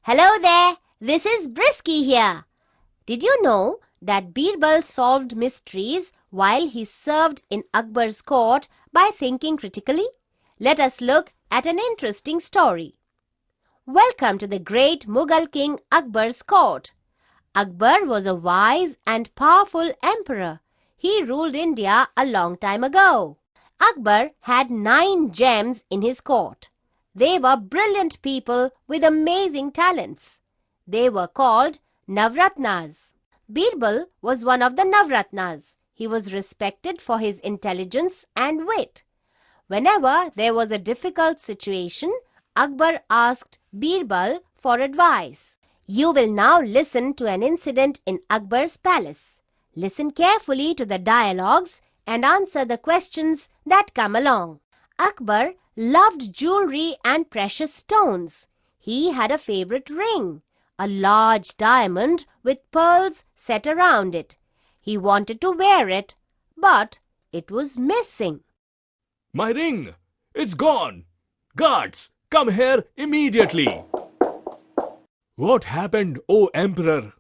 Hello there, this is Brisky here. Did you know that Birbal solved mysteries while he served in Akbar's court by thinking critically? Let us look at an interesting story. Welcome to the great Mughal king Akbar's court. Akbar was a wise and powerful emperor. He ruled India a long time ago. Akbar had 9 gems in his court. They were brilliant people with amazing talents. They were called Navratnas. Birbal was one of the Navratnas. He was respected for his intelligence and wit. Whenever there was a difficult situation, Akbar asked Birbal for advice. You will now listen to an incident in Akbar's palace. Listen carefully to the dialogues and answer the questions that come along. Akbar loved jewelry and precious stones. He had a favorite ring, a large diamond with pearls set around it. He wanted to wear it, but it was missing. My ring! It's gone! Guards, come here immediately! What happened, O Emperor?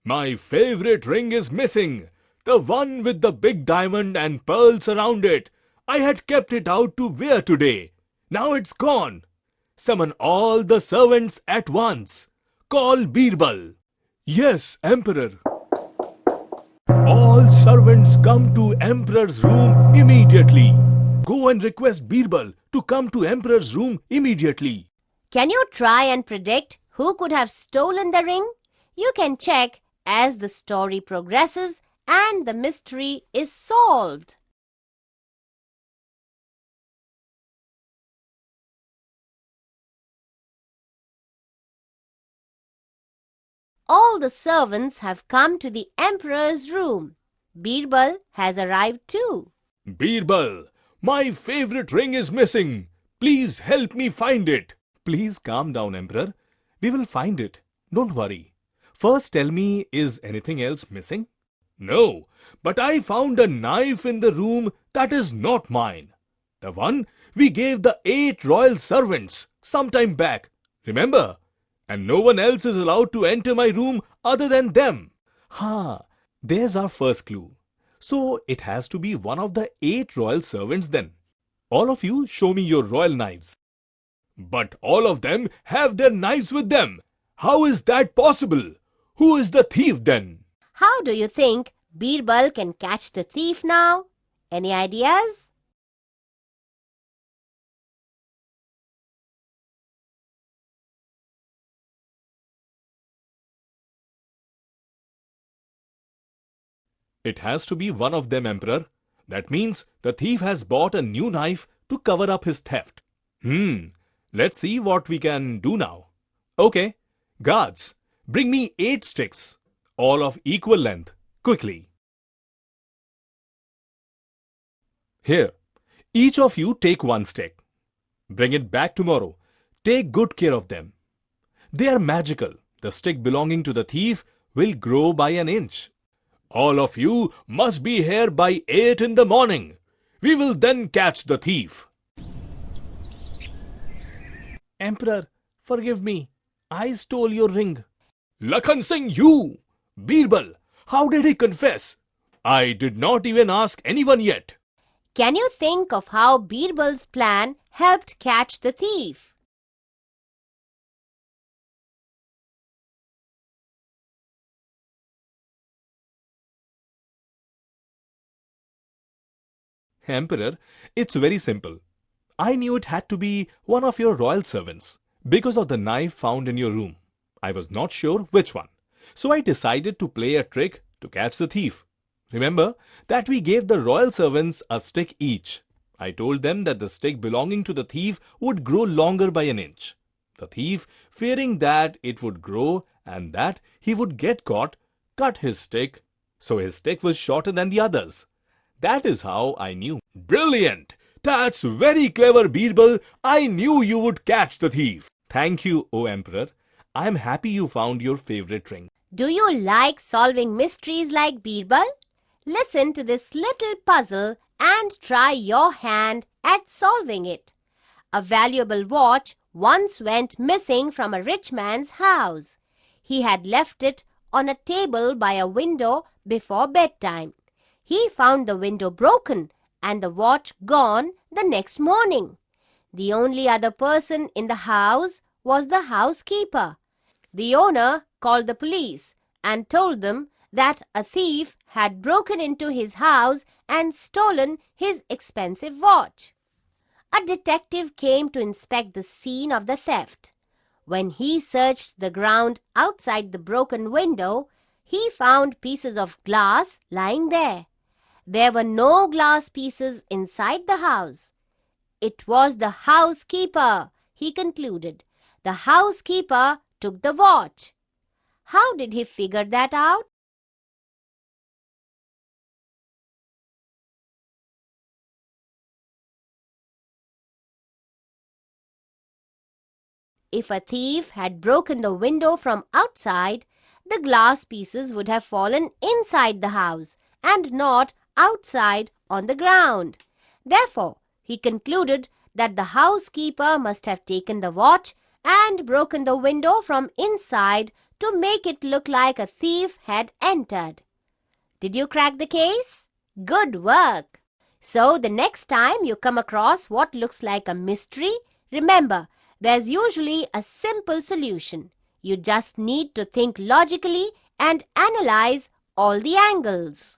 My favorite ring is missing. The one with the big diamond and pearls around it. I had kept it out to wear today. Now it's gone. Summon all the servants at once. Call Birbal. Yes, Emperor. All servants come to Emperor's room immediately. Go and request Birbal to come to Emperor's room immediately. Can you try and predict who could have stolen the ring? You can check as the story progresses and the mystery is solved. All the servants have come to the emperor's room. Birbal has arrived too. Birbal, my favorite ring is missing. Please help me find it. Please calm down, Emperor. We will find it. Don't worry. First tell me, is anything else missing? No, but I found a knife in the room that is not mine. The one we gave the 8 royal servants some time back. Remember? And no one else is allowed to enter my room other than them. There's our first clue. So it has to be one of the 8 royal servants then. All of you show me your royal knives. But all of them have their knives with them. How is that possible? Who is the thief then? How do you think Birbal can catch the thief now? Any ideas? It has to be one of them, Emperor. That means the thief has bought a new knife to cover up his theft. Let's see what we can do now. Okay, guards, bring me 8 sticks, all of equal length, quickly. Here, each of you take 1 stick. Bring it back tomorrow. Take good care of them. They are magical. The stick belonging to the thief will grow by an inch. All of you must be here by 8 in the morning. We will then catch the thief. Emperor, forgive me. I stole your ring. Lakhan Singh, you! Birbal, how did he confess? I did not even ask anyone yet. Can you think of how Birbal's plan helped catch the thief? Emperor, it's very simple. I knew it had to be one of your royal servants because of the knife found in your room. I was not sure which one. So I decided to play a trick to catch the thief. Remember that we gave the royal servants a stick each. I told them that the stick belonging to the thief would grow longer by an inch. The thief, fearing that it would grow and that he would get caught, cut his stick, so his stick was shorter than the others. That is how I knew. Brilliant! That's very clever, Birbal. I knew you would catch the thief. Thank you, O Emperor. I am happy you found your favorite ring. Do you like solving mysteries like Birbal? Listen to this little puzzle and try your hand at solving it. A valuable watch once went missing from a rich man's house. He had left it on a table by a window before bedtime. He found the window broken and the watch gone the next morning. The only other person in the house was the housekeeper. The owner called the police and told them that a thief had broken into his house and stolen his expensive watch. A detective came to inspect the scene of the theft. When he searched the ground outside the broken window, he found pieces of glass lying there. There were no glass pieces inside the house. It was the housekeeper, he concluded. The housekeeper took the watch. How did he figure that out? If a thief had broken the window from outside, the glass pieces would have fallen inside the house and not outside on the ground. Therefore, he concluded that the housekeeper must have taken the watch and broken the window from inside to make it look like a thief had entered. Did you crack the case? Good work! So the next time you come across what looks like a mystery, remember, there's usually a simple solution. You just need to think logically and analyze all the angles.